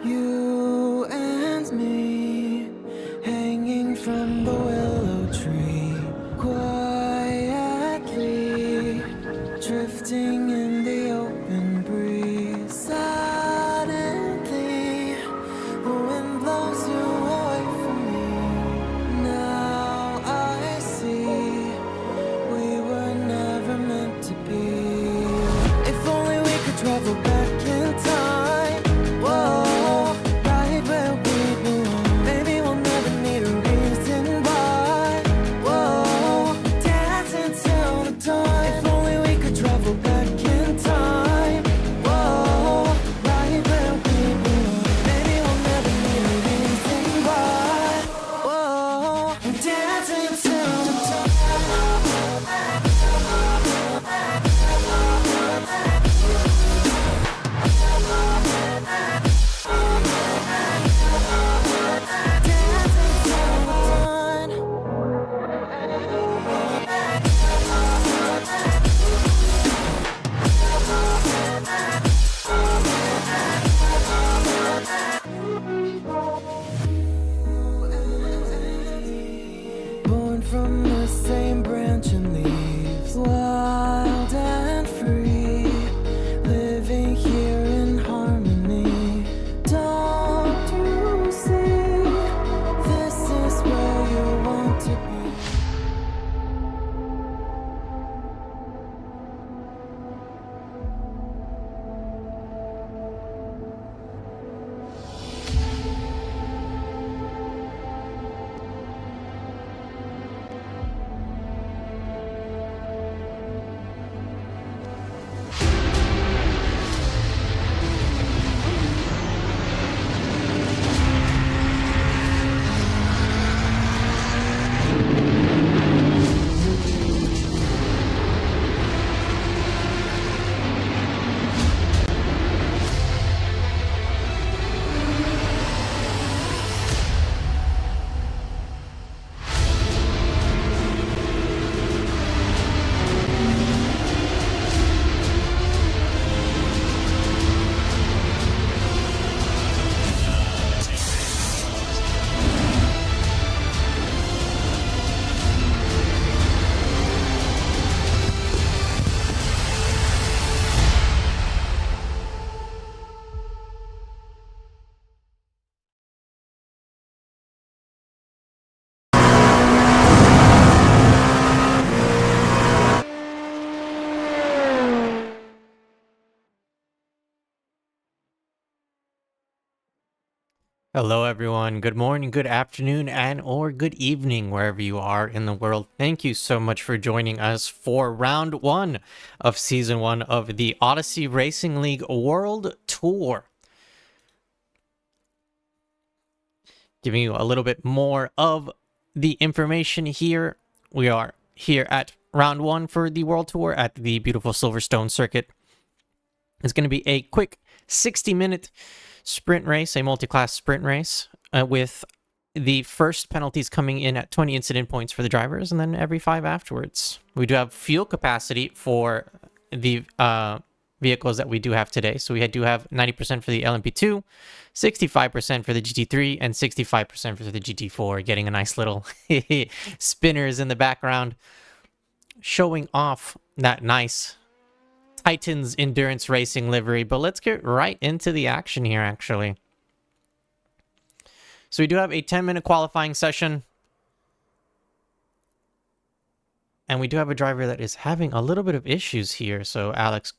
You and me, hanging from the willow tree, quietly drifting in the open breeze. Suddenly, the wind blows you away from me. Now I see we were never meant to be. If only we could travel back in time. Whoa, right where we belong. Maybe we'll never need a reason why. Whoa, dance until the dawn. If only we could travel back in time. Whoa, right where we belong. Maybe we'll never need a reason why. Whoa, dance until the dawn. Born from the same branch and leaves, wild and free, living here in harmony. Don't you see? This is where you want to be. Hello everyone, good morning, good afternoon, and or good evening wherever you are in the world. Thank you so much for joining us for round 1 of season 1 of the Odyssey Racing League World Tour. Giving you a little bit more of the information here. We are here at round 1 for the World Tour at the beautiful Silverstone circuit. It's going to be a quick 60-minute sprint race, a multi-class sprint race, with the first penalties coming in at 20 incident points for the drivers, and then every 5 afterwards. We do have fuel capacity for the vehicles that we do have today. So we do have 90% for the LMP2, 65% for the GT3, and 65% for the GT4, getting a nice little spinners in the background, showing off that nice Titans Endurance Racing livery. But let's get right into the action here, actually. So we do have a 10-minute qualifying session. And we do have a driver that is having a little bit of issues here. So Alex,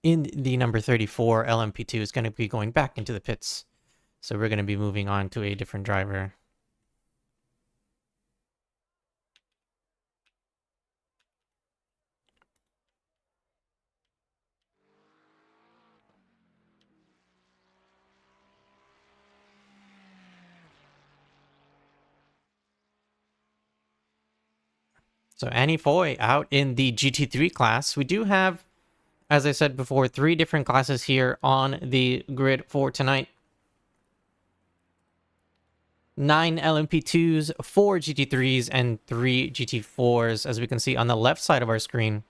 in the number 34 LMP2, is going to be going back into the pits. So we're going to be moving on to a different driver. So Annie Foy out in the GT3 class. We do have, as I said before, 3 different classes here on the grid for tonight. 9 LMP2s, 4 GT3s, and 3 GT4s, as we can see on the left side of our screen.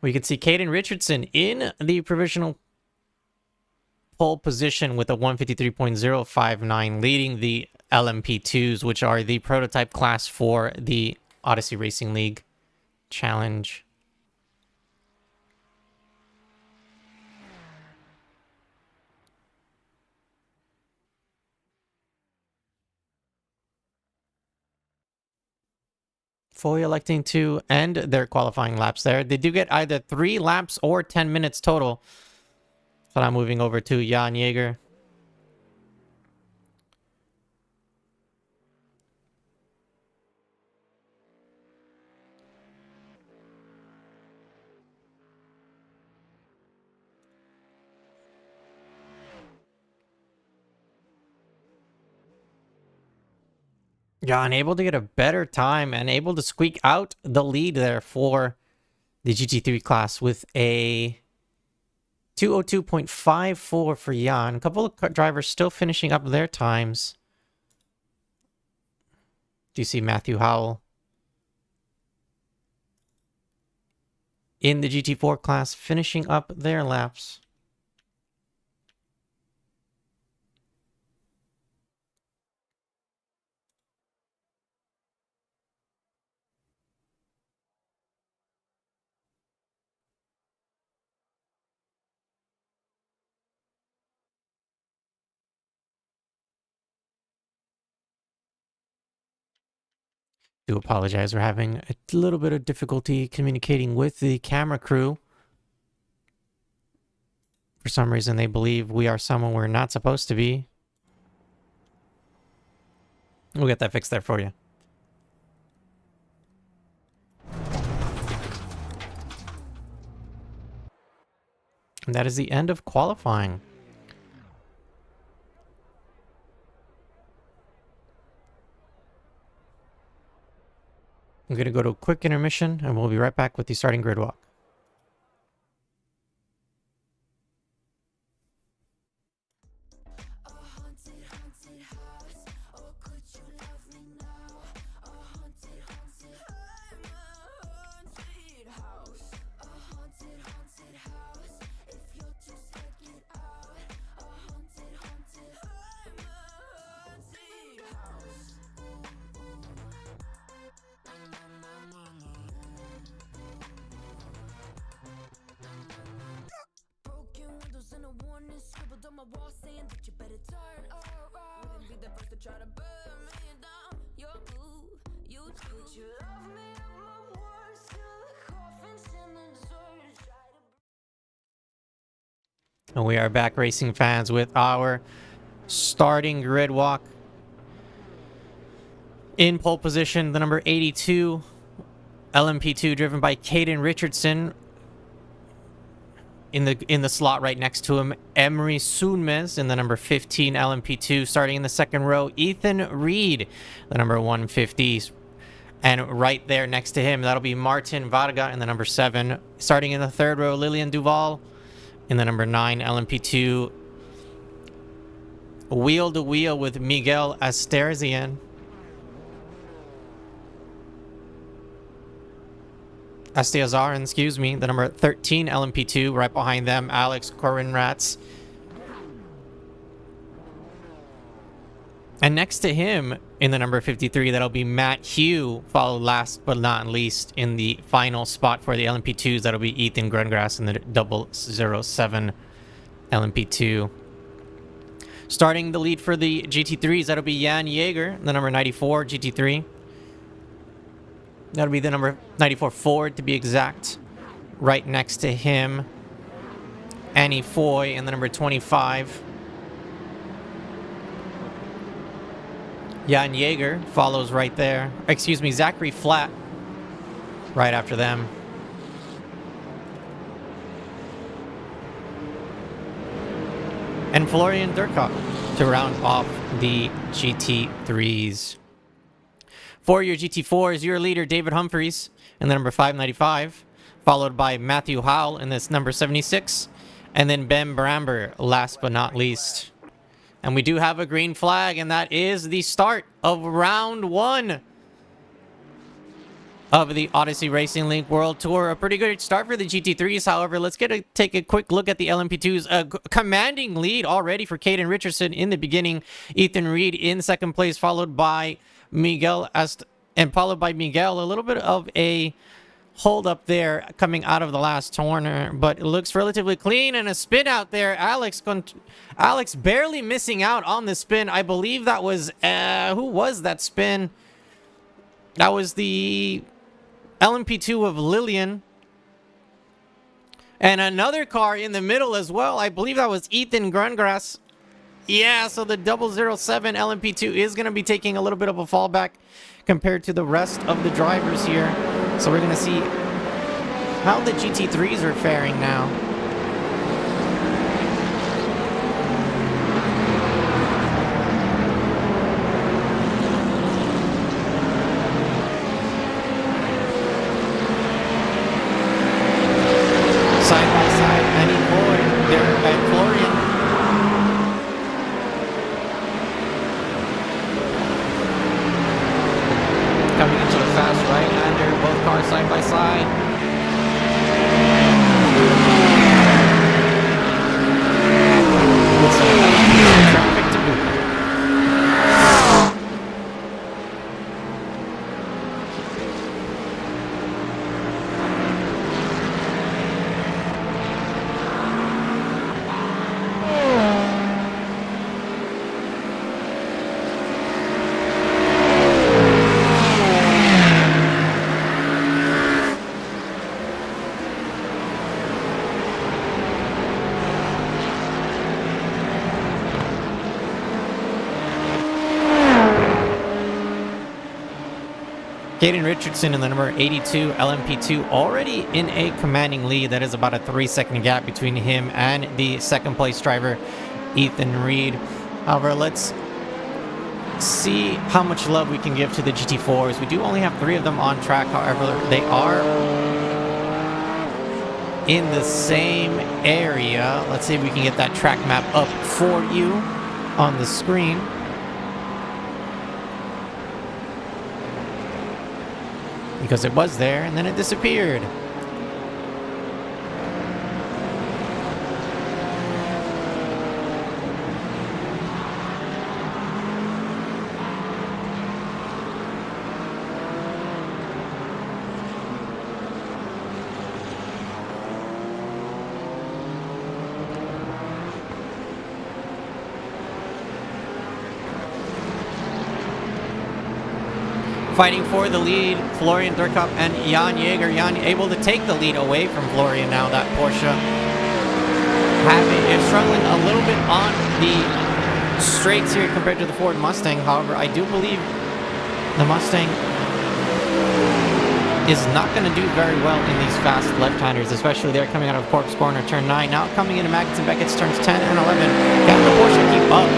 We can see Caden Richardson in the provisional pole position with a 153.059, leading the LMP2s, which are the prototype class for the Odyssey Racing League Challenge. Fully electing to end their qualifying laps there. They do get either 3 laps or 10 minutes total. So I'm moving over to Jan Jaeger. Jan able to get a better time and able to squeak out the lead there for the GT3 class with a 202.54 for Jan. A couple of drivers still finishing up their times. Do you see Matthew Howell in the GT4 class finishing up their laps? Do apologize. We're having a little bit of difficulty communicating with the camera crew. For some reason, they believe we are someone we're not supposed to be. We'll get that fixed there for you. And that is the end of qualifying. I'm going to go to a quick intermission, and we'll be right back with the starting grid walk. And we are back, racing fans, with our starting grid walk. In pole position, the number 82 LMP2, driven by Caden Richardson. In the slot right next to him, Emery Sunmez in the number 15 LMP2. Starting in the second row, Ethan Reed, the number 150. And right there next to him, that'll be Martin Varga in the number 7. Starting in the third row, Lillian Duval in the number 9 LMP2. Wheel to wheel with Miguel Asterzian. Astiazarin, excuse me, the number 13 LMP2. Right behind them, Alex Korinrats. And next to him, in the number 53, that'll be Matt Hugh, followed last but not least in the final spot for the LMP2s. That'll be Ethan Grungrass in the 007 LMP2. Starting the lead for the GT3s, that'll be Jan Jaeger, the number 94 GT3. That'll be the number 94 Ford, to be exact. Right next to him, Annie Foy in the number 25. Jan Jaeger follows right there. Excuse me, Zachary Flatt right after them. And Florian Durkop to round off the GT3s. For your GT4s, your leader, David Humphreys, in the number 595, followed by Matthew Howell in this number 76, and then Ben Bramber, last but not least. And we do have a green flag, and that is the start of round 1. of the Odyssey Racing League World Tour. A pretty good start for the GT3s. However, let's take a quick look at the LMP2s. A commanding lead already for Caden Richardson in the beginning. Ethan Reed in second place, followed by Miguel Miguel. A little bit of a hold up there coming out of the last corner, but it looks relatively clean, and a spin out there. Alex barely missing out on the spin. I believe that was who was that spin? That was the LMP2 of Lillian. And another car in the middle as well. I believe that was Ethan Grungrass. Yeah, so the 007 LMP2 is going to be taking a little bit of a fallback compared to the rest of the drivers here. So we're going to see how the GT3s are faring now. Side by side, Annie Boyd there at Florian. Coming into a fast right-hander, both cars side by side. With some traffic to boot. Caden Richardson in the number 82 LMP2 already in a commanding lead. That is about a 3-second gap between him and the second place driver, Ethan Reed. However, let's see how much love we can give to the GT4s. We do only have 3 of them on track. However, they are in the same area. Let's see if we can get that track map up for you on the screen. Because it was there and then it disappeared. Fighting for the lead, Florian Durkop and Jan Jaeger. Jan able to take the lead away from Florian now. That Porsche is struggling a little bit on the straights here compared to the Ford Mustang. However, I do believe the Mustang is not going to do very well in these fast left-handers, especially they're coming out of Corpse Corner, turn 9. Now coming into Magnussen Beckett's turns 10 and 11. Can the Porsche keep up?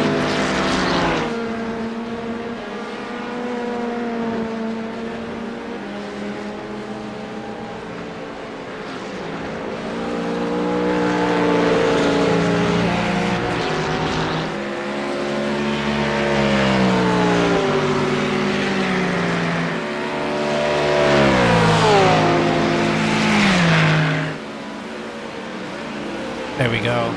There we go.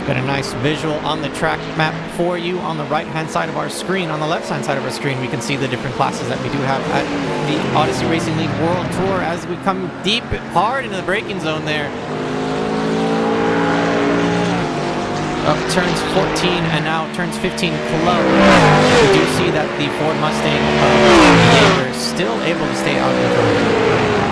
Got a nice visual on the track map for you on the right-hand side of our screen. On the left-hand side of our screen, we can see the different classes that we do have at the Odyssey Racing League World Tour as we come deep, hard into the braking zone there. Up turns 14 and now turns 15 club. We do see that the Ford Mustang Jaeger is still able to stay out in front.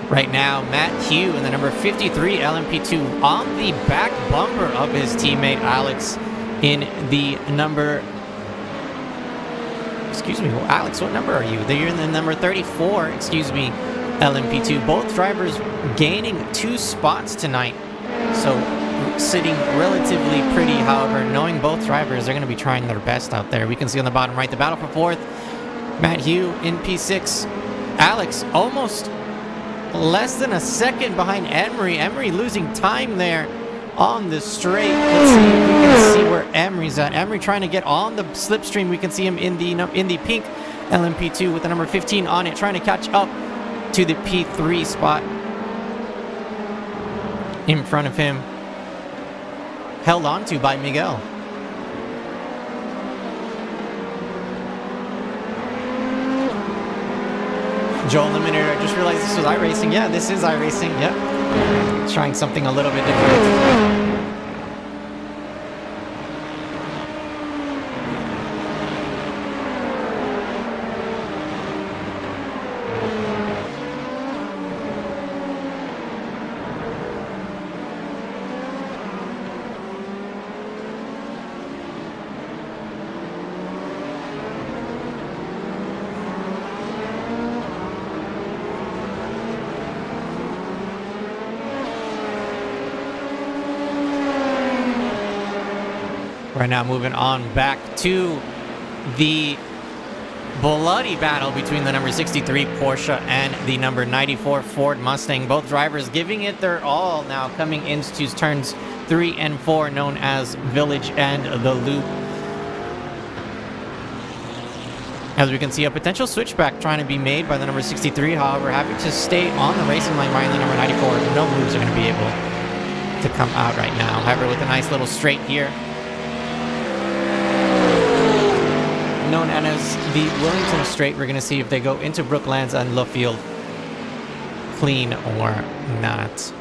Right now, Matt Hugh in the number 53 LMP2 on the back bumper of his teammate Alex in the number... Excuse me, Alex, what number are you? You're in the number 34, excuse me, LMP2. Both drivers gaining 2 spots tonight So sitting relatively pretty, however, knowing both drivers, they're going to be trying their best out there. We can see on the bottom right, the battle for fourth. Matt Hugh in P6. Alex almost less than a second behind Emery. Emery losing time there on the straight. Let's see if we can see where Emery's at. Emery trying to get on the slipstream. We can see him in the pink LMP2 with the number 15 on it, trying to catch up to the P3 spot. In front of him, held onto by Miguel. Joel Eliminator, I just realized this was iRacing. Yeah, this is iRacing. Yep. Trying something a little bit different. Right now, moving on back to the bloody battle between the number 63 Porsche and the number 94 Ford Mustang. Both drivers giving it their all now, coming into turns 3 and 4, known as Village and the Loop. As we can see, a potential switchback trying to be made by the number 63, however, having to stay on the racing line behind the number 94. No moves are going to be able to come out right now. However, with a nice little straight here, known as the Wellington Straight. We're going to see if they go into Brooklands and Luffield clean or not.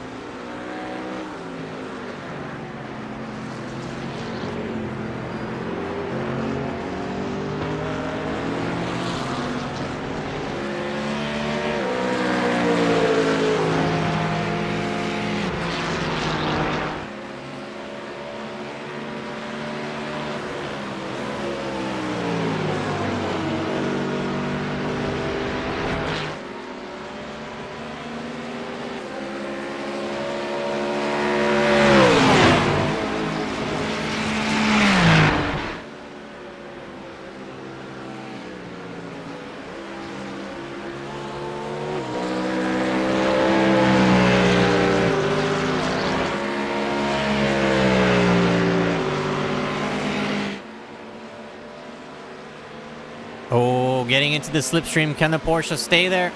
Oh, getting into the slipstream. Can the Porsche stay there?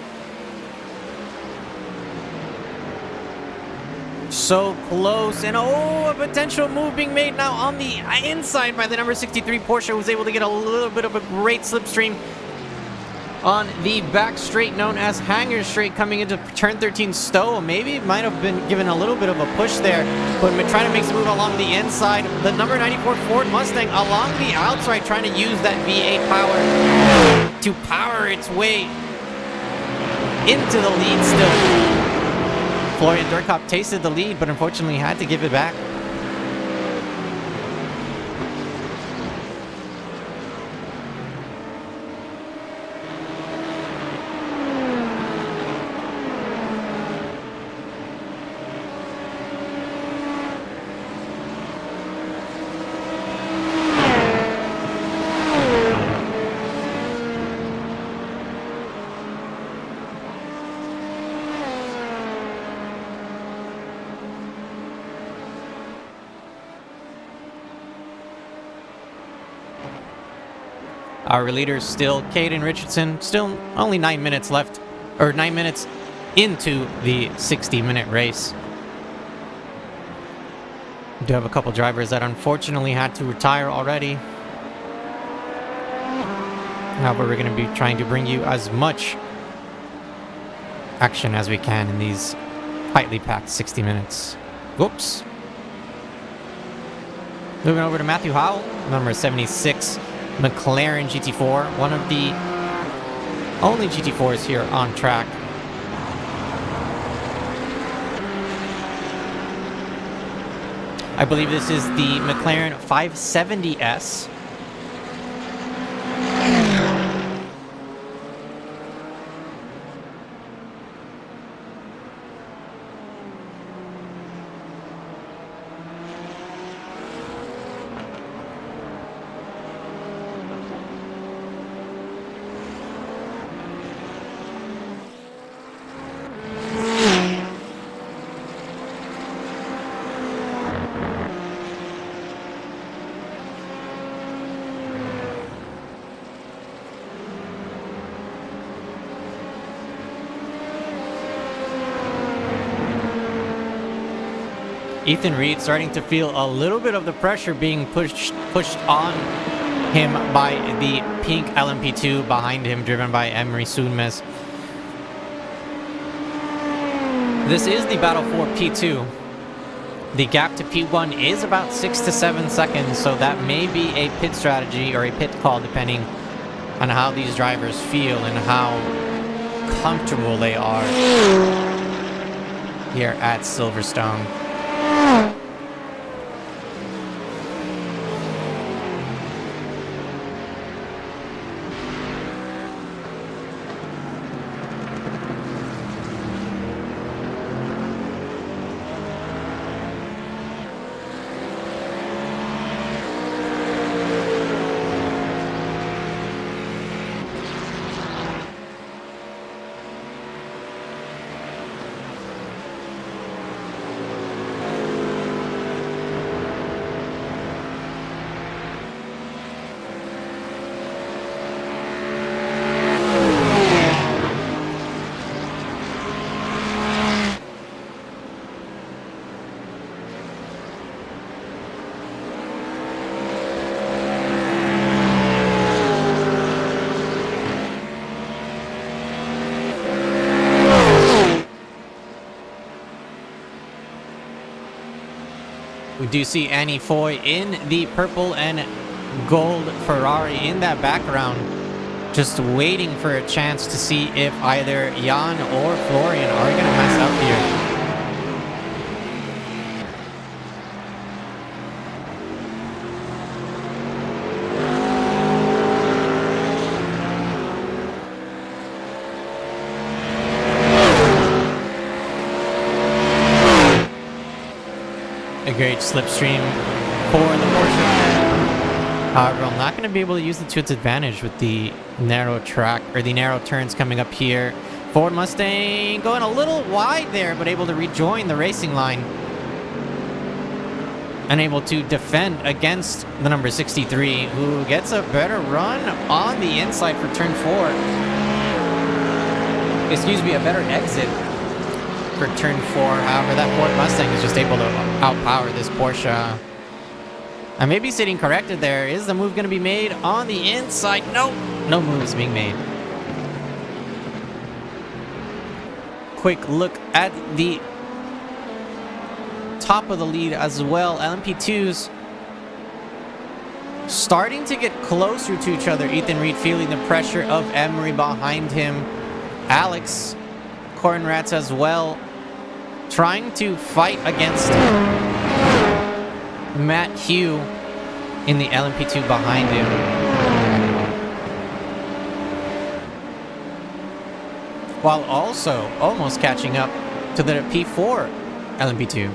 So close. And oh, a potential move being made now on the inside by the number 63 Porsche, was able to get a little bit of a great slipstream on the back straight, known as Hangar Straight, coming into turn 13 Stowe. Maybe it might have been given a little bit of a push there, but trying to make some move along the inside. The number 94 Ford Mustang along the outside, trying to use that V8 power to power its way into the lead still. Florian Durkop tasted the lead, but unfortunately had to give it back. Our leader still Caden Richardson, still only 9 minutes left, or 9 minutes into the 60-minute race. We do have a couple drivers that unfortunately had to retire already. However, we're going to be trying to bring you as much action as we can in these tightly packed 60 minutes. Whoops. Moving over to Matthew Howell, number 76. McLaren GT4, one of the only GT4s here on track. I believe this is the McLaren 570S. Ethan Reed starting to feel a little bit of the pressure being pushed on him by the pink LMP2 behind him, driven by Emery Soonmes. This is the battle for P2. The gap to P1 is about 6 to 7 seconds, so that may be a pit strategy or a pit call depending on how these drivers feel and how comfortable they are here at Silverstone. We do see Annie Foy in the purple and gold Ferrari in that background, just waiting for a chance to see if either Jan or Florian are going to mess up here. A great slipstream for the Porsche. However, I'm not going to be able to use it to its advantage with the narrow track, or the narrow turns coming up here. Ford Mustang going a little wide there, but able to rejoin the racing line. Unable to defend against the number 63, who gets a better run on the inside for turn 4. Excuse me, a better exit for turn 4. However, that Ford Mustang is just able to outpower this Porsche. I may be sitting corrected there. Is the move going to be made on the inside? No, no moves being made. Quick look at the top of the lead as well. LMP2s starting to get closer to each other. Ethan Reed feeling the pressure of Emery behind him. Alex Kornratz as well, trying to fight against Matt Hugh in the LMP2 behind him. While also almost catching up to the P4 LMP2.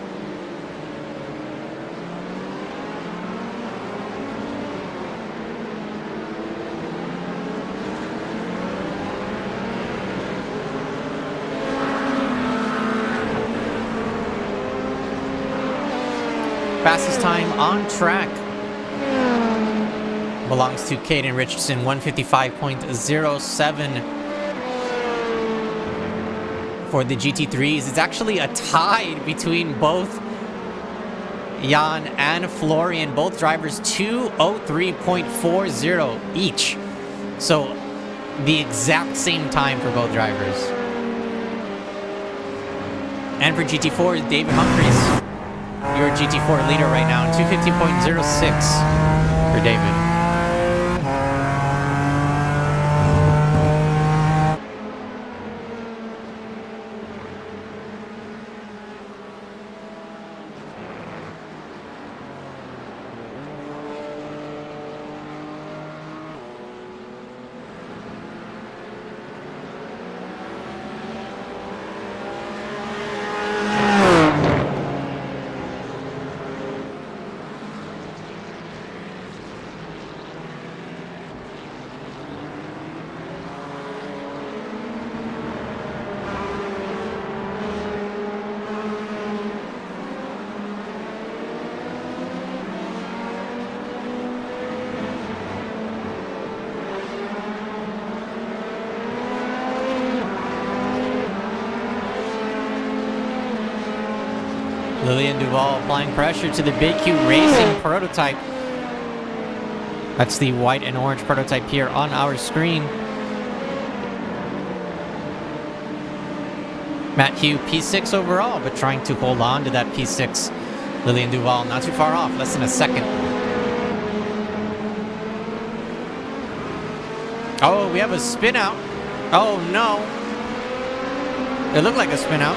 Fastest time on track belongs to Caden Richardson, 155.07 for the GT3s. It's actually a tie between both Jan and Florian. Both drivers 2:03.40 each. So the exact same time for both drivers. And for GT4, David Humphries, your GT4 leader right now, 250.06 for David. Lillian Duval applying pressure to the Big Q Racing prototype. That's the white and orange prototype here on our screen. Matt Hugh, P6 overall, but trying to hold on to that P6. Lillian Duval not too far off, less than a second. Oh, we have a spin out. Oh no. It looked like a spin out.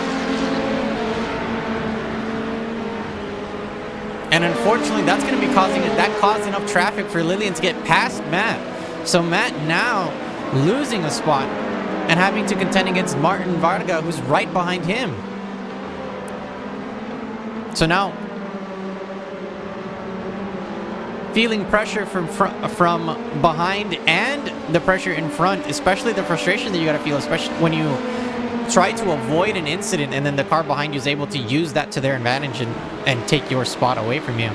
And unfortunately, that's going to be that caused enough traffic for Lillian to get past Matt. So Matt now losing a spot and having to contend against Martin Varga, who's right behind him. So now, feeling pressure from behind and the pressure in front, especially the frustration that you gotta feel, especially when you try to avoid an incident and then the car behind you is able to use that to their advantage and take your spot away from you.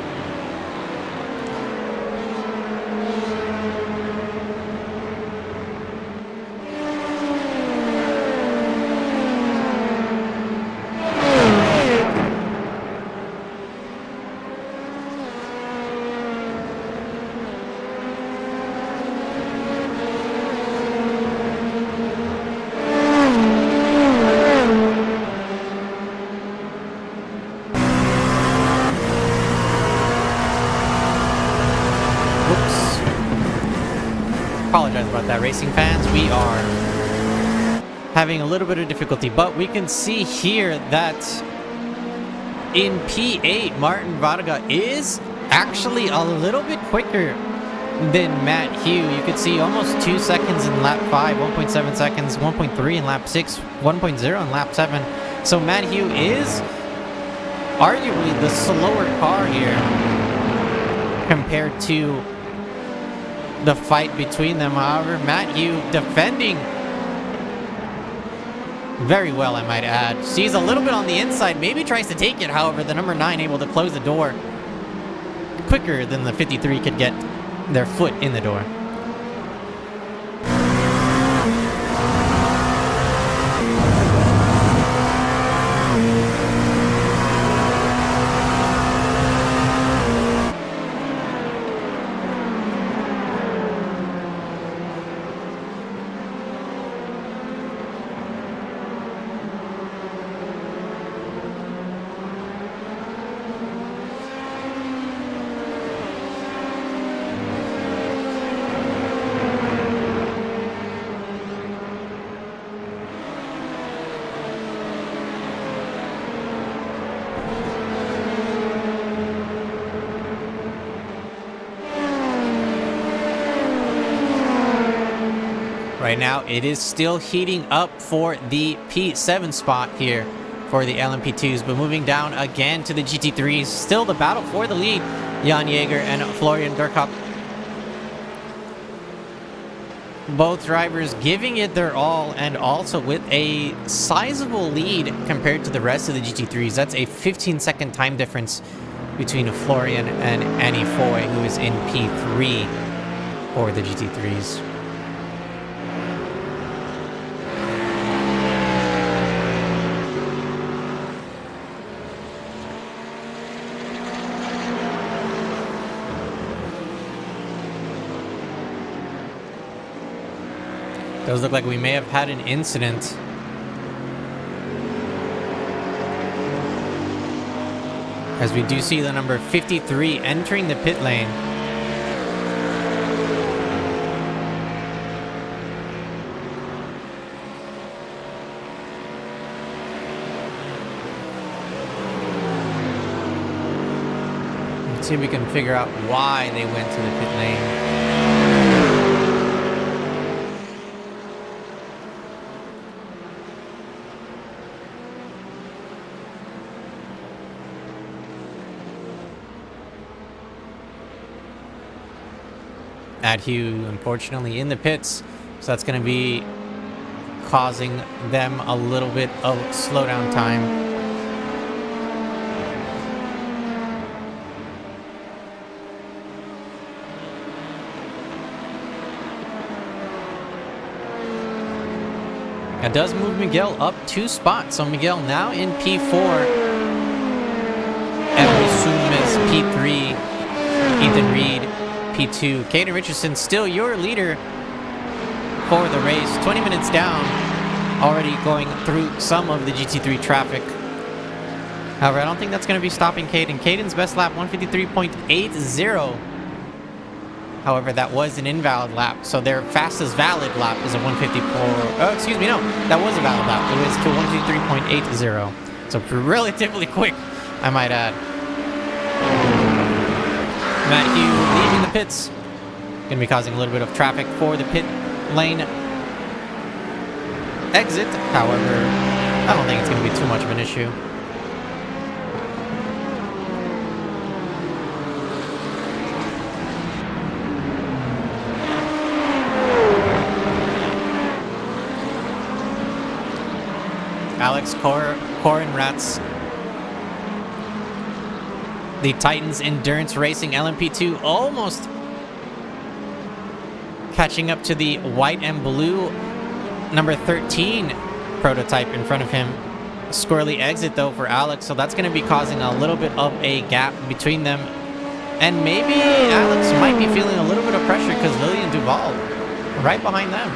Apologize about that, racing fans. We are having a little bit of difficulty, but we can see here that in P8, Martin Varga is actually a little bit quicker than Matt Hugh. You could see almost 2 seconds in lap 5, 1.7 seconds, 1.3 in lap 6, 1.0 in lap 7. So Matt Hugh is arguably the slower car here compared to the fight between them. However, Matt Hugh defending very well, I might add. Sees a little bit on the inside, maybe tries to take it. However, the number 9 able to close the door quicker than the 53 could get their foot in the door. Right now, it is still heating up for the P7 spot here for the LMP2s, but moving down again to the GT3s. Still the battle for the lead. Jan Jaeger and Florian Durkop. Both drivers giving it their all, and also with a sizable lead compared to the rest of the GT3s. That's a 15-second time difference between Florian and Annie Foy, who is in P3 for the GT3s. Does look like we may have had an incident. As we do see the number 53 entering the pit lane. Let's see if we can figure out why they went to the pit lane. Hugh, unfortunately, in the pits, so that's going to be causing them a little bit of slowdown time. That does move Miguel up 2 spots, so Miguel now in P4. Ethan Reed, P2. Caden Richardson, still your leader for the race. 20 minutes down, already going through some of the GT3 traffic. However, I don't think that's going to be stopping Caden. Caden's best lap, 153.80. However, that was an invalid lap, so their fastest valid lap is a 154. Oh, excuse me, no, that was a valid lap. It was to 153.80. So relatively quick, I might add. Matt Hugh leaving the pits. Going to be causing a little bit of traffic for the pit lane exit. However, I don't think it's going to be too much of an issue. Alex Corinratz, the Titans Endurance Racing LMP2, almost catching up to the white and blue number 13 prototype in front of him. Squirrely exit though for Alex, so that's going to be causing a little bit of a gap between them. And maybe Alex might be feeling a little bit of pressure because Lillian Duval right behind them.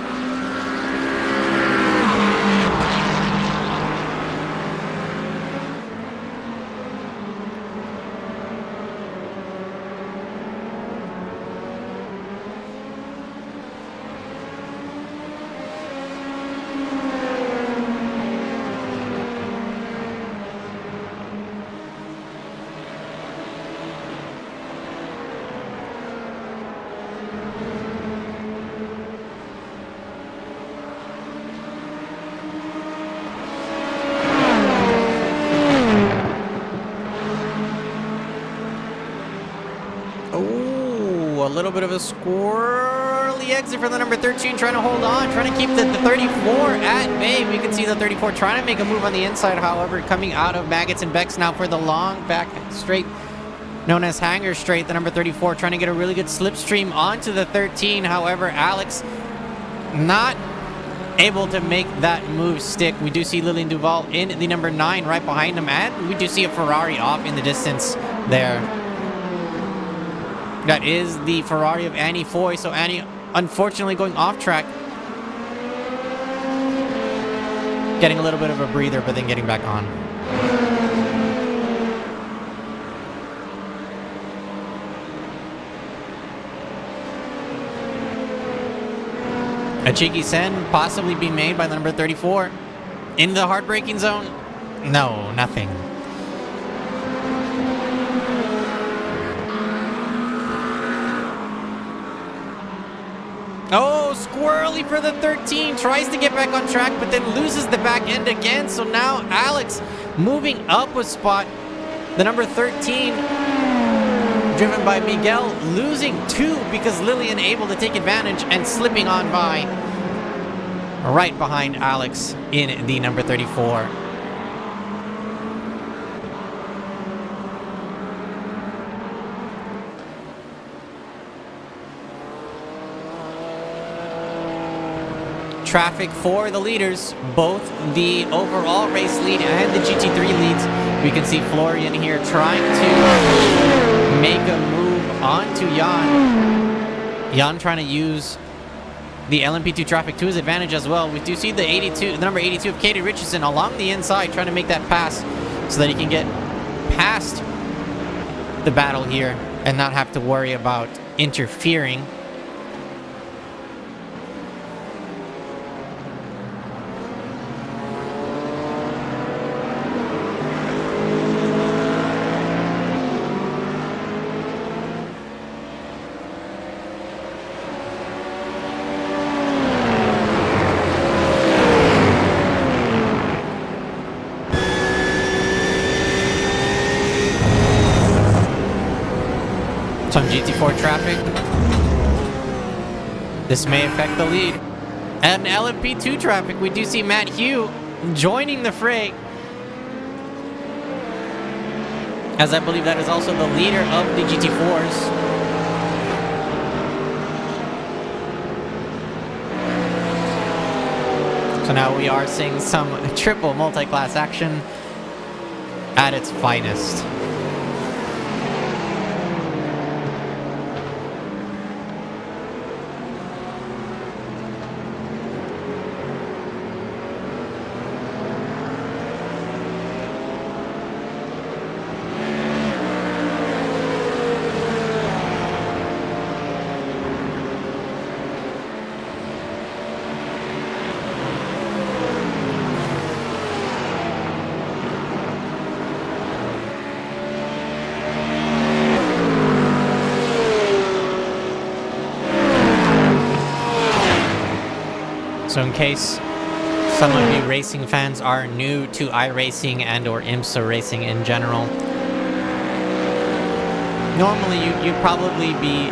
A little bit of a squirrely exit for the number 13, trying to hold on, trying to keep the 34 at bay. We can see the 34 trying to make a move on the inside, however, coming out of Maggots and Becks now for the long back straight, known as Hanger Straight. The number 34 trying to get a really good slipstream onto the 13. However, Alex not able to make that move stick. We do see Lillian Duval in the number 9 right behind him, and we do see a Ferrari off in the distance there. That is the Ferrari of Annie Foy. So Annie, unfortunately, going off track. Getting a little bit of a breather, but then getting back on. A cheeky send possibly being made by the number 34. In the heartbreaking zone? No, nothing. Oh, squirrely for the 13. Tries to get back on track, but then loses the back end again. So now Alex moving up a spot. The number 13, driven by Miguel, losing 2 because Lillian able to take advantage and slipping on by right behind Alex in the number 34. Traffic for the leaders, both the overall race lead and the GT3 leads. We can see Florian here trying to make a move onto Jan. Jan trying to use the LMP2 traffic to his advantage as well. We do see the number 82 of Caden Richardson along the inside trying to make that pass so that he can get past the battle here and not have to worry about interfering. Some GT4 traffic. This may affect the lead. And LMP2 traffic, we do see Matt Hugh joining the fray, as I believe that is also the leader of the GT4s. So now we are seeing some triple multi-class action at its finest. So in case some of you racing fans are new to iRacing and or IMSA racing in general, normally you'd probably be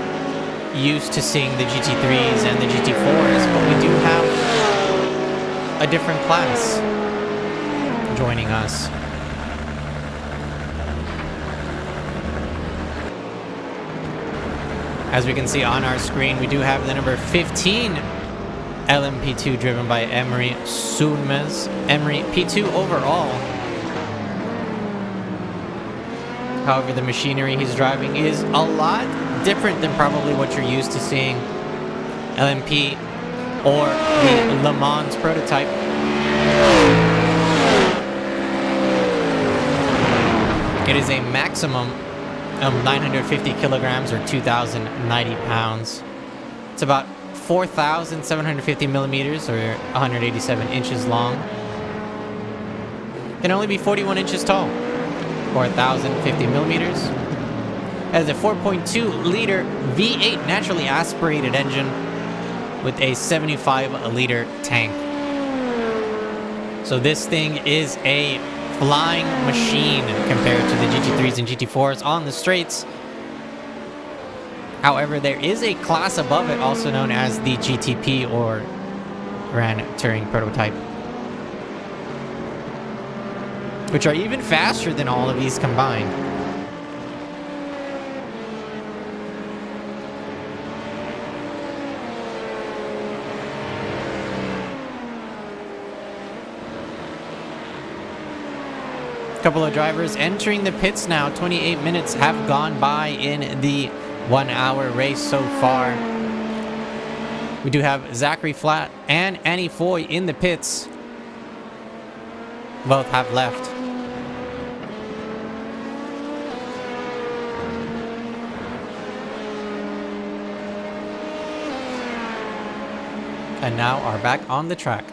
used to seeing the GT3s and the GT4s, but we do have a different class joining us. As we can see on our screen, we do have the number 15 LMP2 driven by Emery Sounmes. Emery P2 overall. However, the machinery he's driving is a lot different than probably what you're used to seeing LMP or the Le Mans prototype. It is a maximum of 950 kilograms or 2,090 pounds. It's about 4,750 millimeters or 187 inches long. Can only be 41 inches tall or 1,050 millimeters. It has a 4.2 liter V8 naturally aspirated engine with a 75 liter tank. So this thing is a flying machine compared to the GT3s and GT4s on the straights. However, there is a class above it, also known as the GTP or Grand Touring Prototype, which are even faster than all of these combined. Couple of drivers entering the pits now. 28 minutes have gone by in the 1 hour race so far. We do have Zachary Flatt and Annie Foy in the pits. Both have left. And now are back on the track.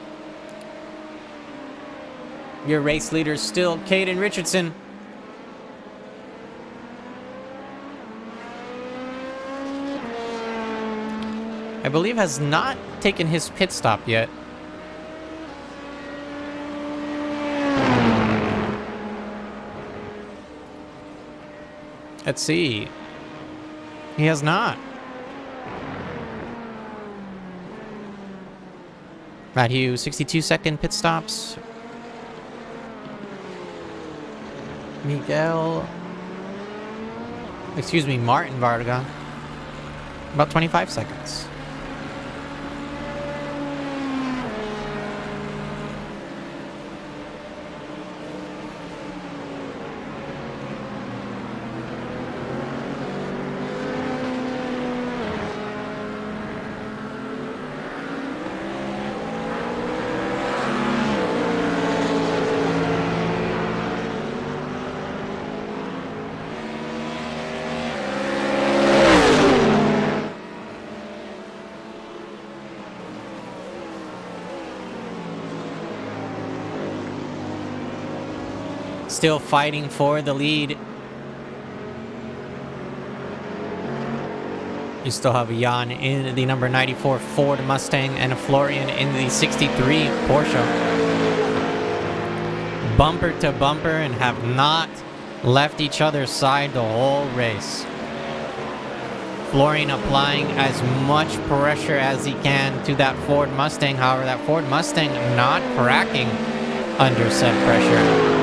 Your race leader is still Caden Richardson. I believe has not taken his pit stop yet. Let's see. He has not. Matt Hughes, 62-second pit stops. Martin Varga, about 25 seconds. Still fighting for the lead. You still have Jan in the number 94 Ford Mustang and Florian in the 63 Porsche. Bumper to bumper and have not left each other's side the whole race. Florian applying as much pressure as he can to that Ford Mustang. However, that Ford Mustang not cracking under said pressure.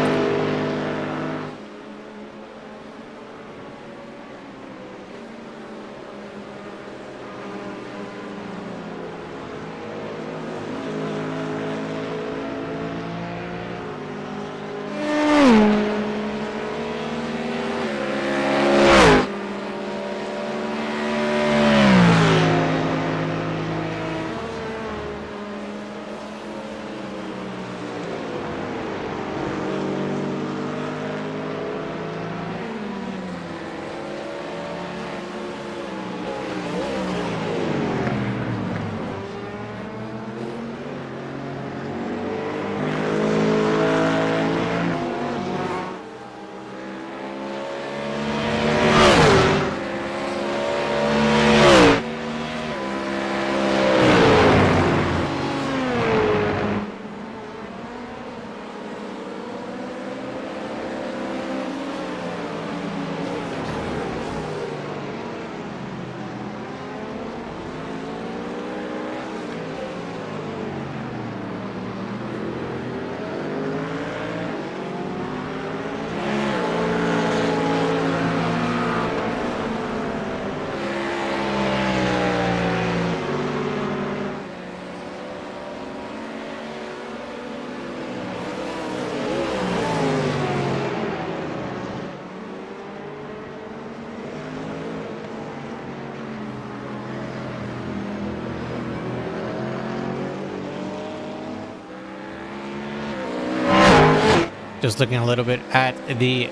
Just looking a little bit at the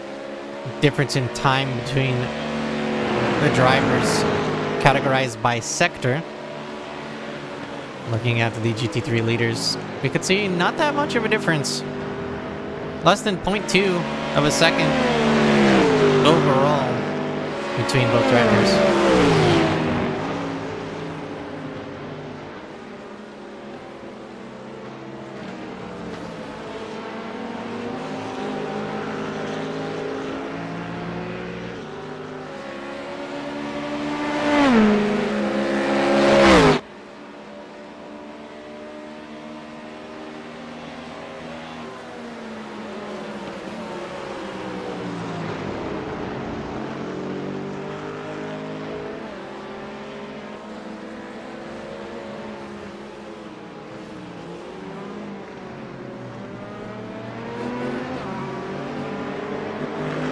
difference in time between the drivers categorized by sector. Looking at the GT3 leaders, we could see not that much of a difference. Less than 0.2 of a second overall between both drivers.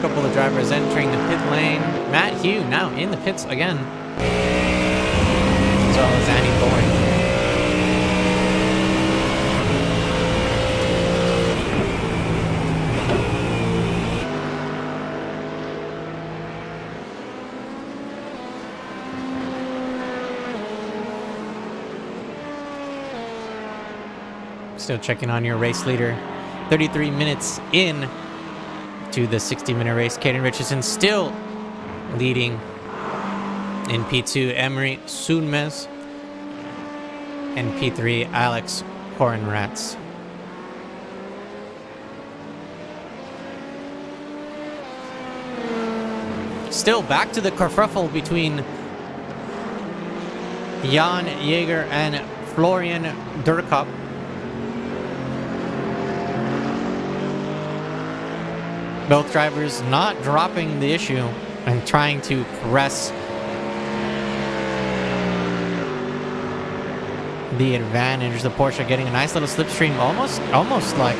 Couple of drivers entering the pit lane. Matt Hugh now in the pits again, as well as Annie Thorne. Still checking on your race leader. 33 minutes in to the 60-minute race. Caden Richardson still leading in P2. Emery Sunmez and P3 Alex Korenratz. Still back to the kerfuffle between Jan Jaeger and Florian Durkop. Both drivers not dropping the issue and trying to press the advantage. The Porsche getting a nice little slipstream, almost like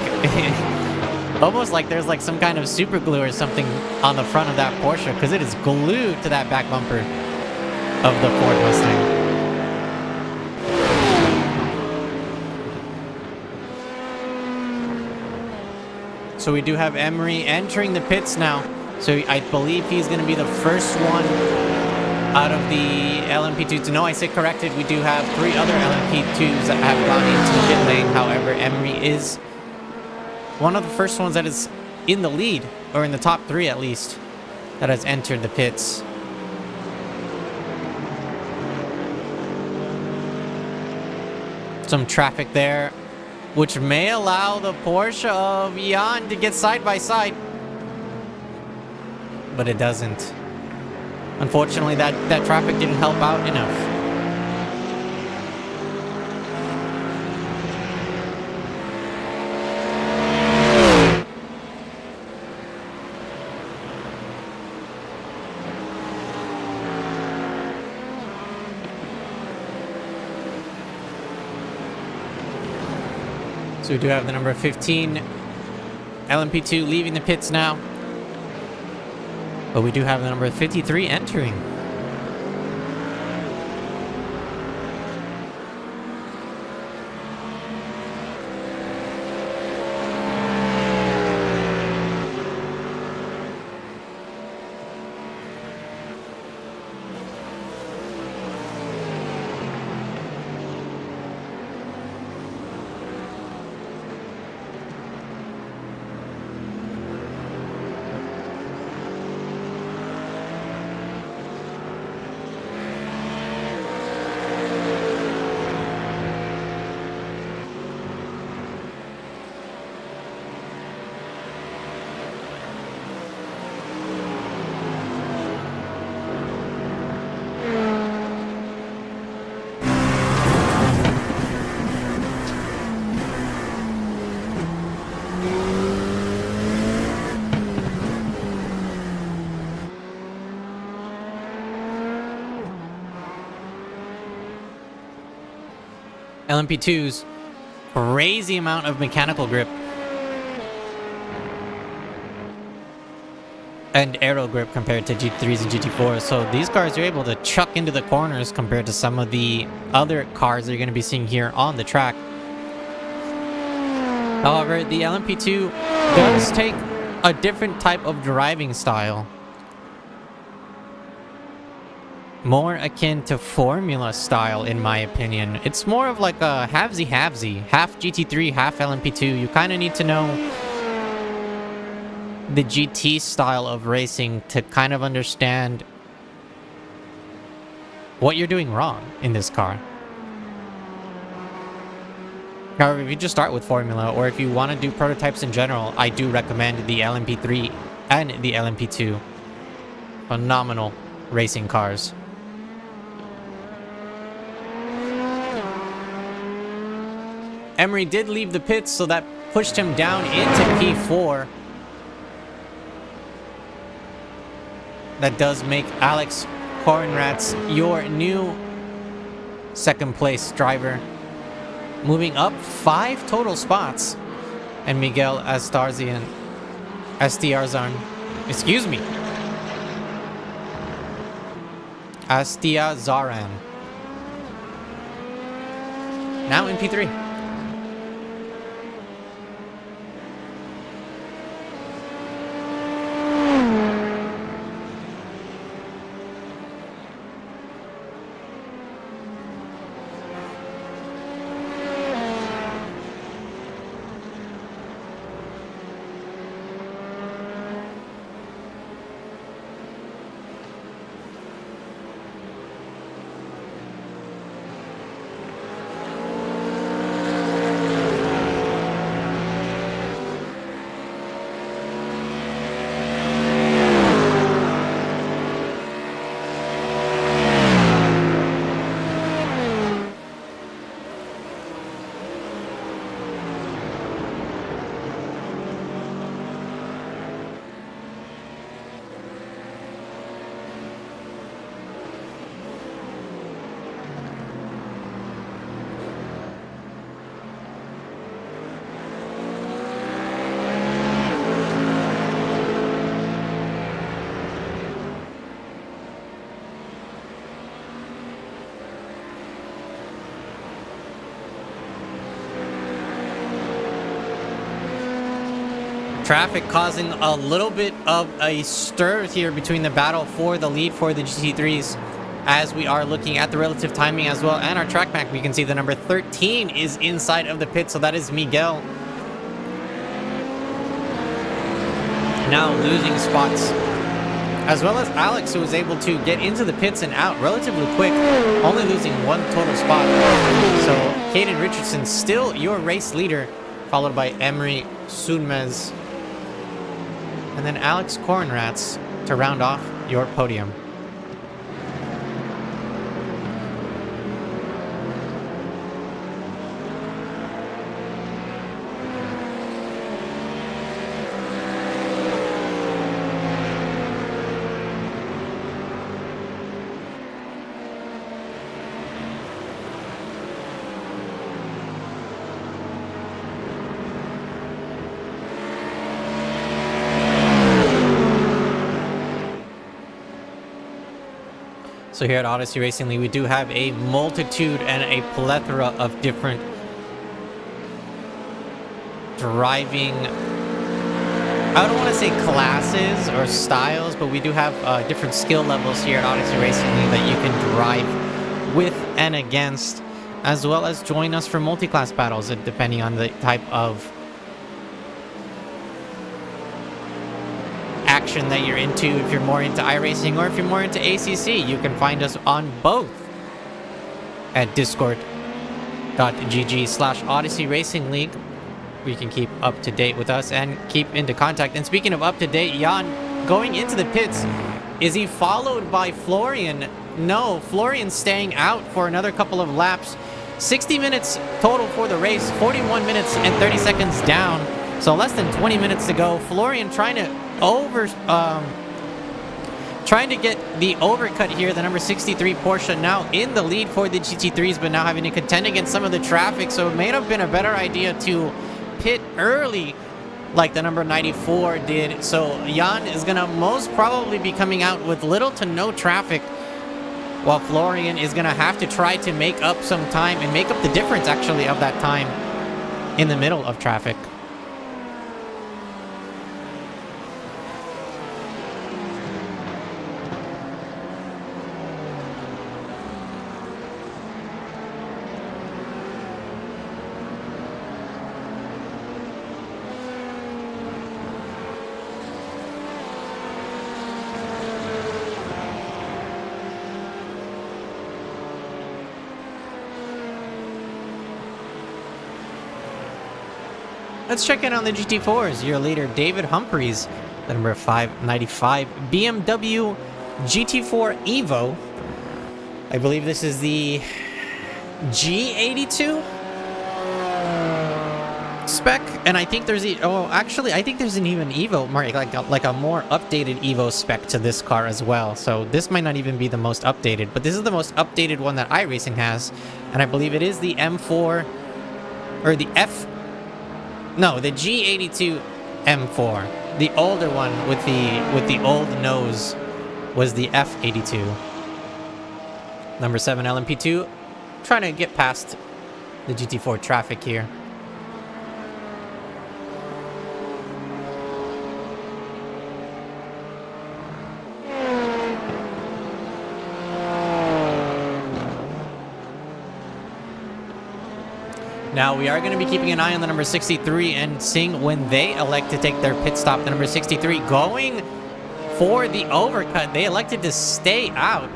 almost like there's like some kind of super glue or something on the front of that Porsche, because it is glued to that back bumper of the Ford Mustang. So we do have Emery entering the pits now. So I believe he's going to be the first one out of the LMP2s. No, I say corrected. We do have 3 other LMP2s that have gone into the pit lane. However, Emery is one of the first ones that is in the lead, or in the top 3 at least, that has entered the pits. Some traffic there, which may allow the Porsche of Jan to get side by side. But it doesn't. Unfortunately, that traffic didn't help out enough. So we do have the number 15 LMP2 leaving the pits now. But we do have the number 53 entering. LMP2's crazy amount of mechanical grip and aero grip compared to GT3s and GT4s. So these cars are able to chuck into the corners compared to some of the other cars that you're going to be seeing here on the track. However, the LMP2 does take a different type of driving style. More akin to Formula style, in my opinion. It's more of like a halvesy-halvesy. Half GT3, half LMP2. You kind of need to know the GT style of racing to kind of understand what you're doing wrong in this car. However, if you just start with Formula, or if you want to do prototypes in general, I do recommend the LMP3 and the LMP2. Phenomenal racing cars. Emery did leave the pits, so that pushed him down into P4. That does make Alex Korenratz your new second place driver, moving up 5 total spots. And Miguel Astiarzan, excuse me, Astiazaran, now in P3. Traffic causing a little bit of a stir here between the battle for the lead for the GT3s, as we are looking at the relative timing as well. And our track map, we can see the number 13 is inside of the pit, so that is Miguel. Now losing spots, as well as Alex, who was able to get into the pits and out relatively quick, only losing 1 total spot. So Caden Richardson still your race leader, followed by Emery Sunmez, and then Alex Korenratz to round off your podium. So here at Odyssey Racing League, we do have a multitude and a plethora of different driving, I don't want to say classes or styles, but we do have different skill levels here at Odyssey Racing League that you can drive with and against, as well as join us for multi-class battles, depending on the type of action that you're into. If you're more into iRacing or if you're more into ACC, you can find us on both at discord.gg/Odyssey Racing League. We can keep up to date with us and keep into contact. And speaking of up to date, Jan going into the pits, is he followed by Florian? No, Florian's staying out for another couple of laps. 60 minutes total for the race, 41 minutes and 30 seconds down, so less than 20 minutes to go. Florian trying to get the overcut here. The number 63 Porsche now in the lead for the GT3s, but now having to contend against some of the traffic, so it may have been a better idea to pit early like the number 94 did. So Jan is gonna most probably be coming out with little to no traffic, while Florian is gonna have to try to make up some time and make up the difference actually of that time in the middle of traffic. Let's check in on the GT4s. Your leader, David Humphreys, the number 595 BMW GT4 Evo. I believe this is the G82 spec, and I think there's I think there's an even Evo, like a more updated Evo spec to this car as well. So this might not even be the most updated, but this is the most updated one that iRacing has, and I believe it is the M4 or the G82 M4. The older one with the old nose was the F82. Number 7 LMP2, trying to get past the GT4 traffic here. Now, we are going to be keeping an eye on the number 63 and seeing when they elect to take their pit stop. The number 63 going for the overcut. They elected to stay out.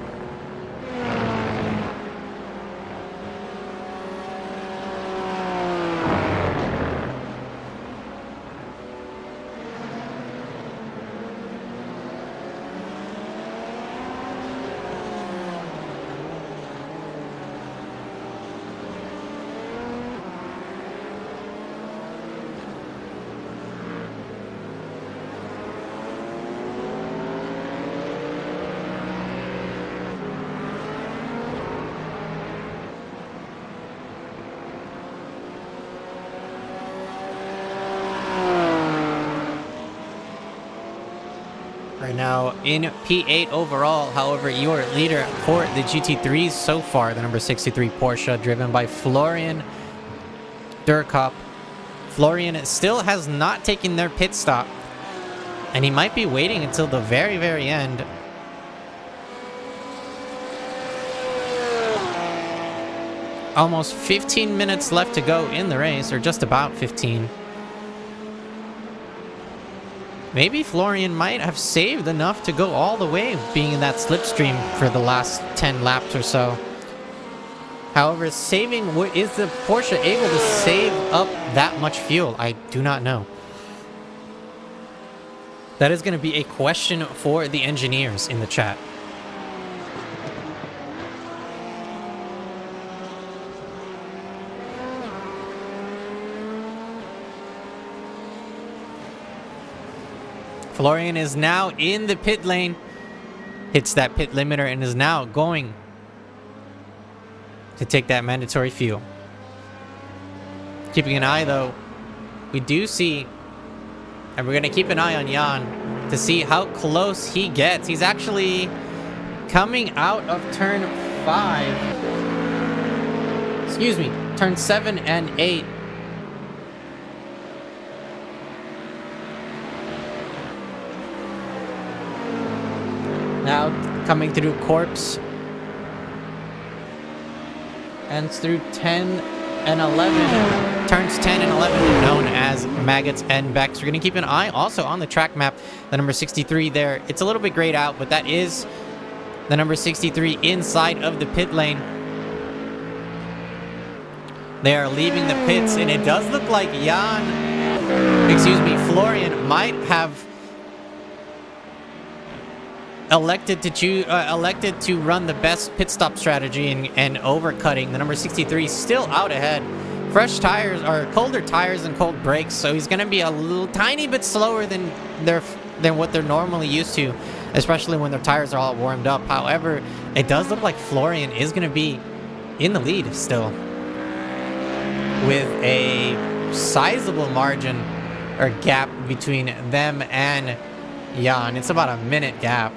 Right now in P8 overall, however, your leader for the GT3s so far, the number 63 Porsche, driven by Florian Durkop. Florian still has not taken their pit stop, and he might be waiting until the very, very end. Almost 15 minutes left to go in the race, or just about 15. Maybe Florian might have saved enough to go all the way, being in that slipstream for the last 10 laps or so. However, is the Porsche able to save up that much fuel? I do not know. That is going to be a question for the engineers in the chat. Florian is now in the pit lane, hits that pit limiter, and is now going to take that mandatory fuel. Keeping an eye, though, we do see, and we're going to keep an eye on Jan to see how close he gets. He's actually coming out of turn 5. Excuse me, turn 7 and 8. Now coming through Corpse and through 10 and 11, turns 10 and 11 known as Maggots and Becks. We're going to keep an eye also on the track map, the number 63 there. It's a little bit grayed out, but that is the number 63 inside of the pit lane. They are leaving the pits, and it does look like Florian might have elected to run the best pit stop strategy and overcutting. The number 63 still out ahead. Fresh tires, or colder tires and cold brakes, so he's going to be a little tiny bit slower than what they're normally used to, especially when their tires are all warmed up. However, it does look like Florian is going to be in the lead still, with a sizable margin or gap between them and Jan. It's about a minute gap.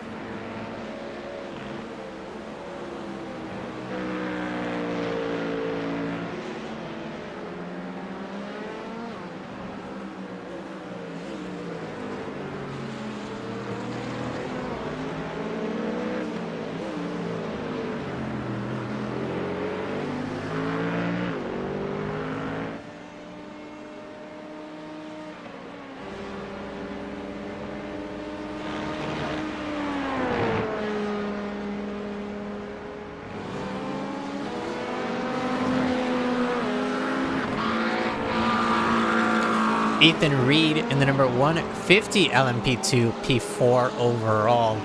Ethan Reed in the number 150 LMP2 P4 overall.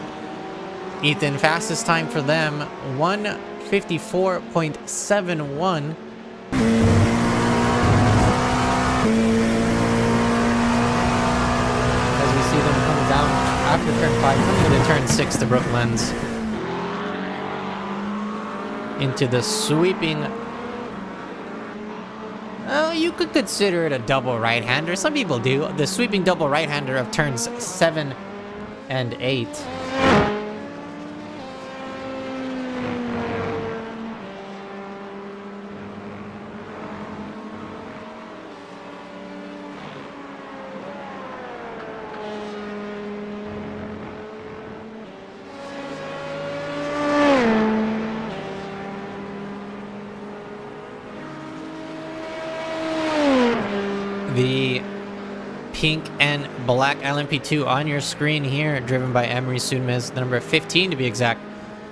Ethan, fastest time for them, 154.71. As we see them come down after turn 5, coming into turn 6 to Brooklands. Into the sweeping... you could consider it a double right-hander. Some people do. The sweeping double right-hander of turns 7 and 8. The pink and black LMP2 on your screen here, driven by Emery Sunmez, the number 15 to be exact.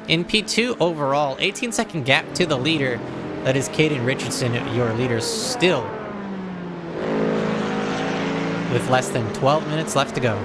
In P2 overall, 18-second gap to the leader. That is Caden Richardson, your leader still, with less than 12 minutes left to go.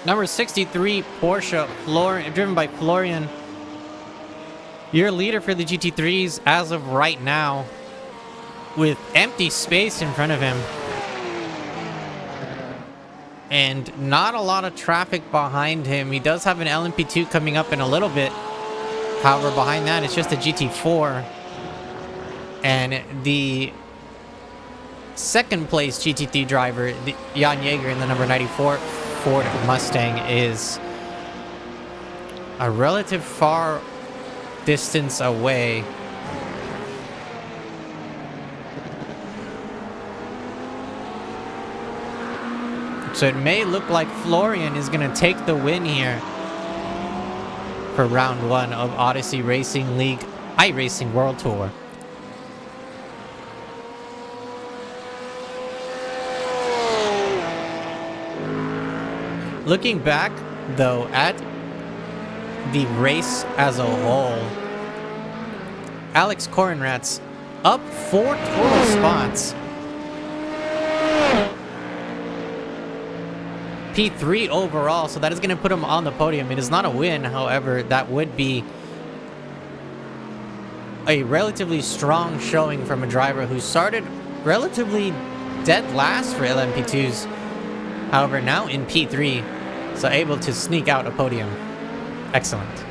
Number 63, Porsche, driven by Florian. Your leader for the GT3s as of right now, with empty space in front of him. And not a lot of traffic behind him. He does have an LMP2 coming up in a little bit. However, behind that, it's just a GT4. And the second place GT3 driver, Jan Yeager in the number 94 Ford Mustang, is a relative far distance away. So it may look like Florian is going to take the win here for round 1 of Odyssey Racing League iRacing World Tour. Looking back, though, at the race as a whole, Alex Korenratz up 4 total spots. P3 overall, so that is going to put him on the podium. It is not a win, however, that would be a relatively strong showing from a driver who started relatively dead last for LMP2s. However, now in P3, so able to sneak out a podium. Excellent.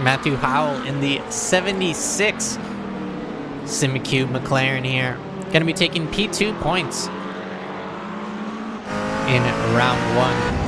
Matthew Howell in the 76 Simicube McLaren here. Going to be taking P2 points in round 1.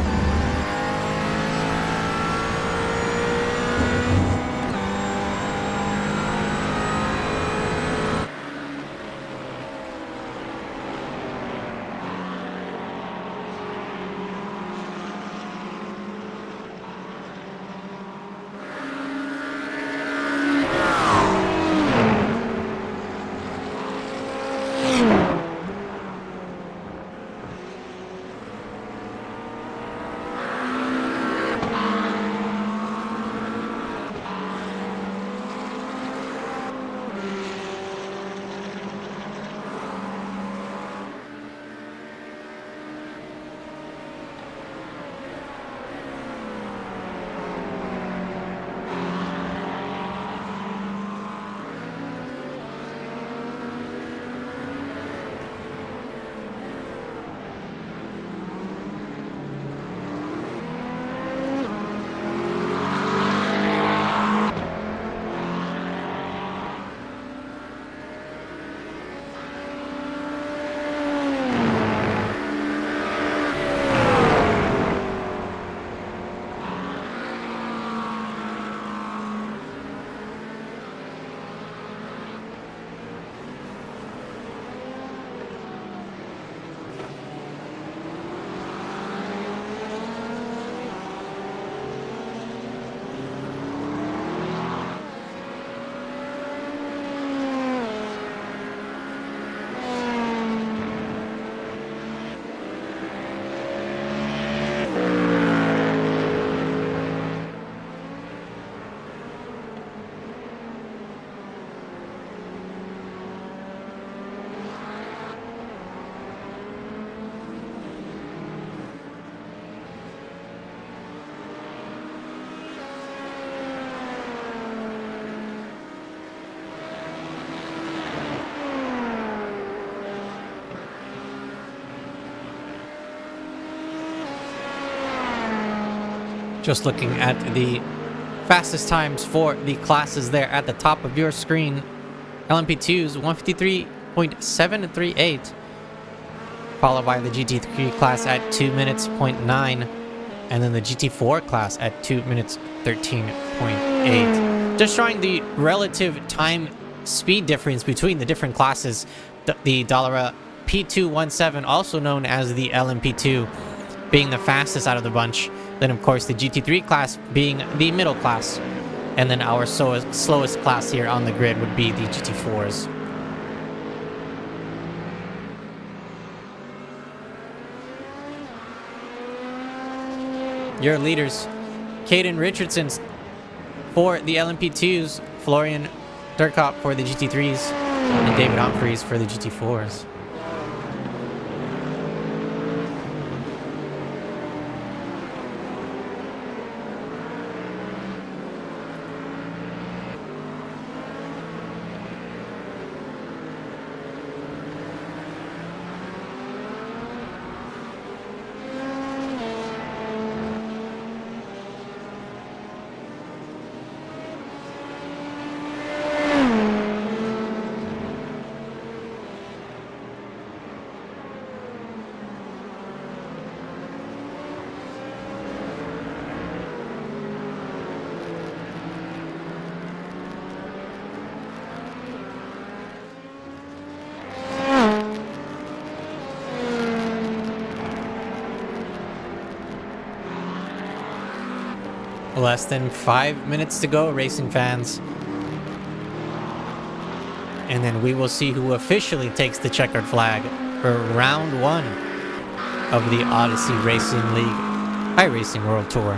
Just looking at the fastest times for the classes there at the top of your screen. LMP2s 153.738, followed by the GT3 class at 2 minutes 0.9, and then the GT4 class at 2 minutes 13.8. Just showing the relative time speed difference between the different classes. The Dallara P217, also known as the LMP2, being the fastest out of the bunch. Then, of course, the GT3 class being the middle class. And then our slowest class here on the grid would be the GT4s. Your leaders, Caden Richardson for the LMP2s, Florian Durkop for the GT3s, and David Humphreys for the GT4s. Less than 5 minutes to go, racing fans. And then we will see who officially takes the checkered flag for round 1 of the Odyssey Racing League iRacing World Tour.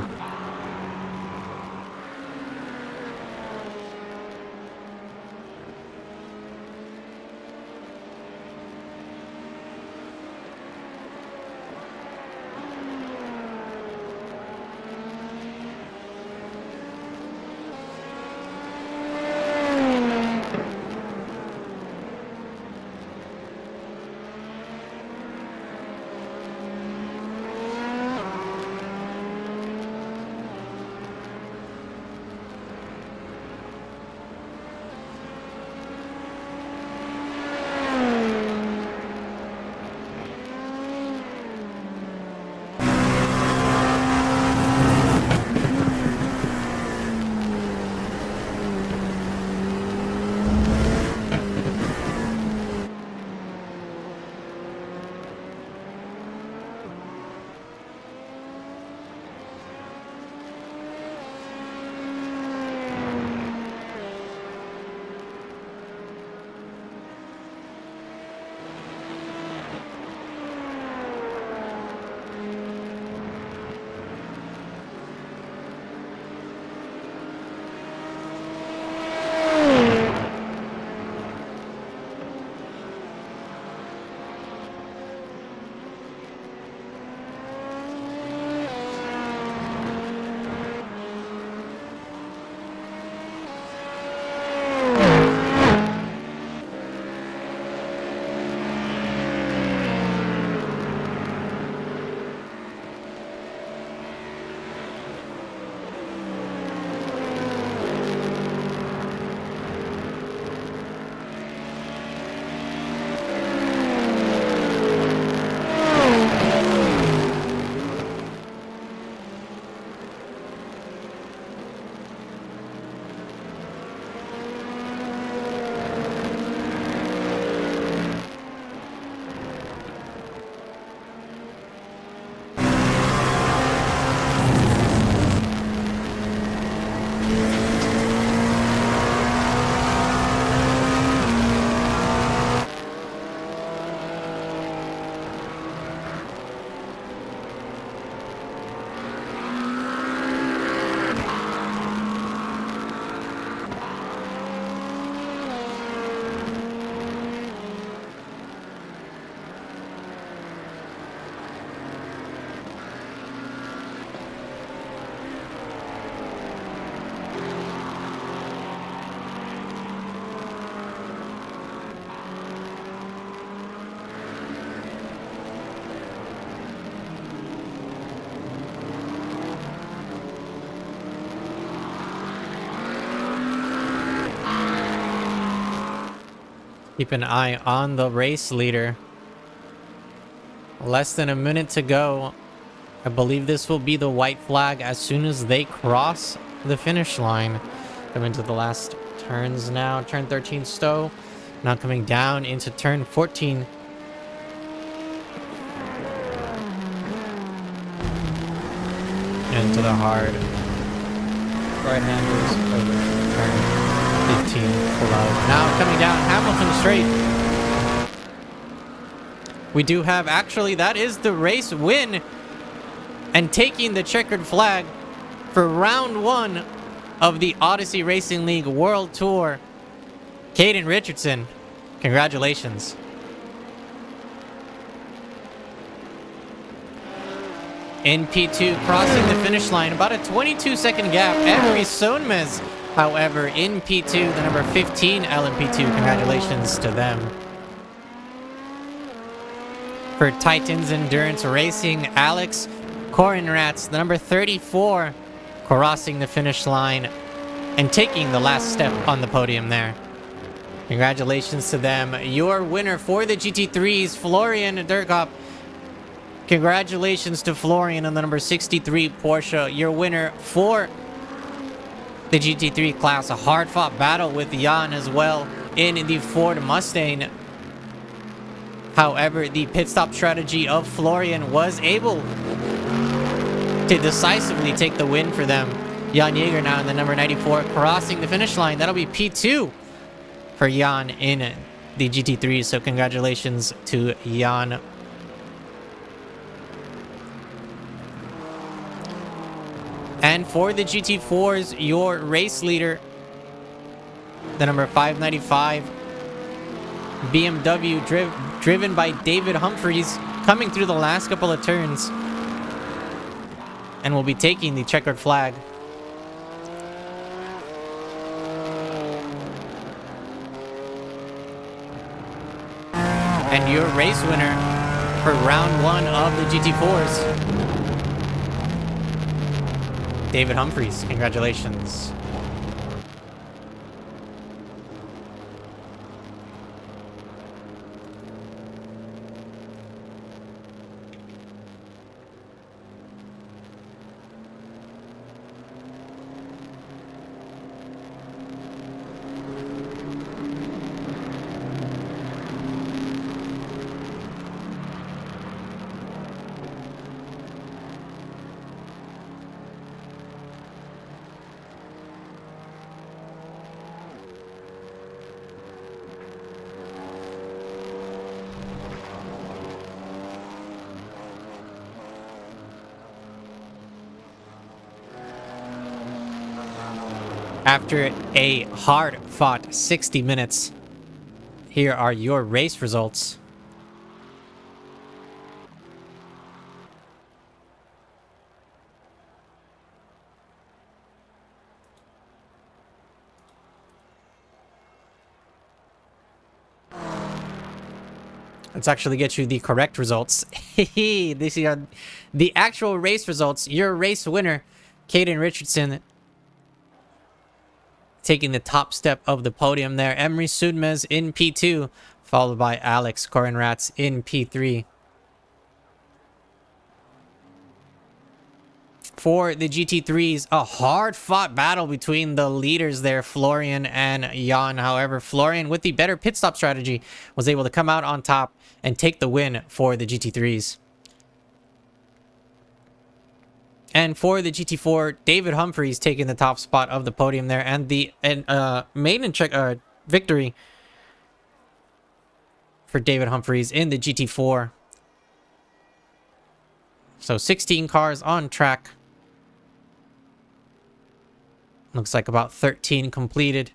Keep an eye on the race leader. Less than a minute to go. I believe this will be the white flag as soon as they cross the finish line. Coming to the last turns now. Turn 13 Stowe. Now coming down into turn 14. Into the hard right-handers over turn 15 below. Now coming down Hamilton straight. We do have, actually, that is the race win. And taking the checkered flag for round 1 of the Odyssey Racing League World Tour, Caden Richardson. Congratulations. In P2, crossing the finish line, about a 22-second gap. Emery Sonmez, however, in P2, the number 15 LMP2. Congratulations to them. For Titans Endurance Racing, Alex Korenratz, the number 34, crossing the finish line and taking the last step on the podium there. Congratulations to them. Your winner for the GT3s, Florian Durkop. Congratulations to Florian on the number 63 Porsche. Your winner for the GT3 class. A hard-fought battle with Jan as well in the Ford Mustang. However, the pit stop strategy of Florian was able to decisively take the win for them. Jan Yeager now in the number 94 crossing the finish line. That'll be P2 for Jan in the GT3. So congratulations to Jan. And for the GT4s, your race leader, the number 595 BMW driven by David Humphreys, coming through the last couple of turns and will be taking the checkered flag. And your race winner for round 1 of the GT4s, David Humphreys. Congratulations. After a hard-fought 60 minutes, here are your race results. Let's actually get you the correct results. These are the actual race results. Your race winner, Caden Richardson, taking the top step of the podium there. Emery Sudmez in P2, followed by Alex Korenratz in P3. For the GT3s, a hard-fought battle between the leaders there, Florian and Jan. However, Florian, with the better pit stop strategy, was able to come out on top and take the win for the GT3s. And for the GT4, David Humphreys taking the top spot of the podium there, and the maiden victory for David Humphreys in the GT4. So 16 cars on track. Looks like about 13 completed.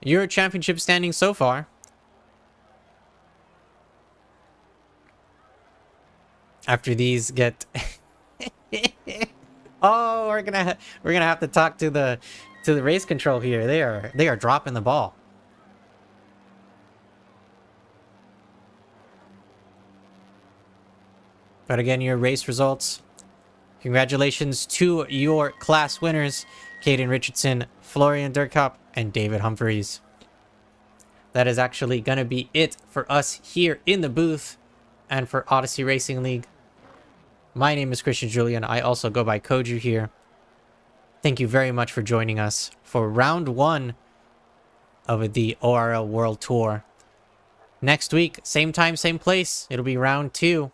Your championship standing so far. After these get Oh, we're gonna have to talk to the race control here. They are dropping the ball. But again, your race results. Congratulations to your class winners, Caden Richardson, Florian Durkop, and David Humphreys. That is actually going to be it for us here in the booth and for Odyssey Racing League. My name is Christian Julian. I also go by Koju here. Thank you very much for joining us for round 1 of the ORL World Tour. Next week, same time, same place. It'll be round 2.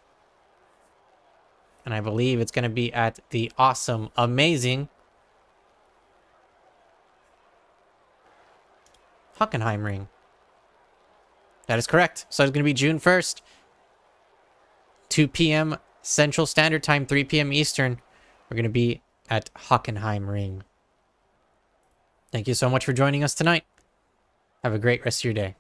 And I believe it's going to be at the awesome, amazing Hockenheim Ring. That is correct. So it's going to be June 1st, 2 p.m. Central Standard Time, 3 p.m. Eastern. We're going to be at Hockenheim Ring. Thank you so much for joining us tonight. Have a great rest of your day.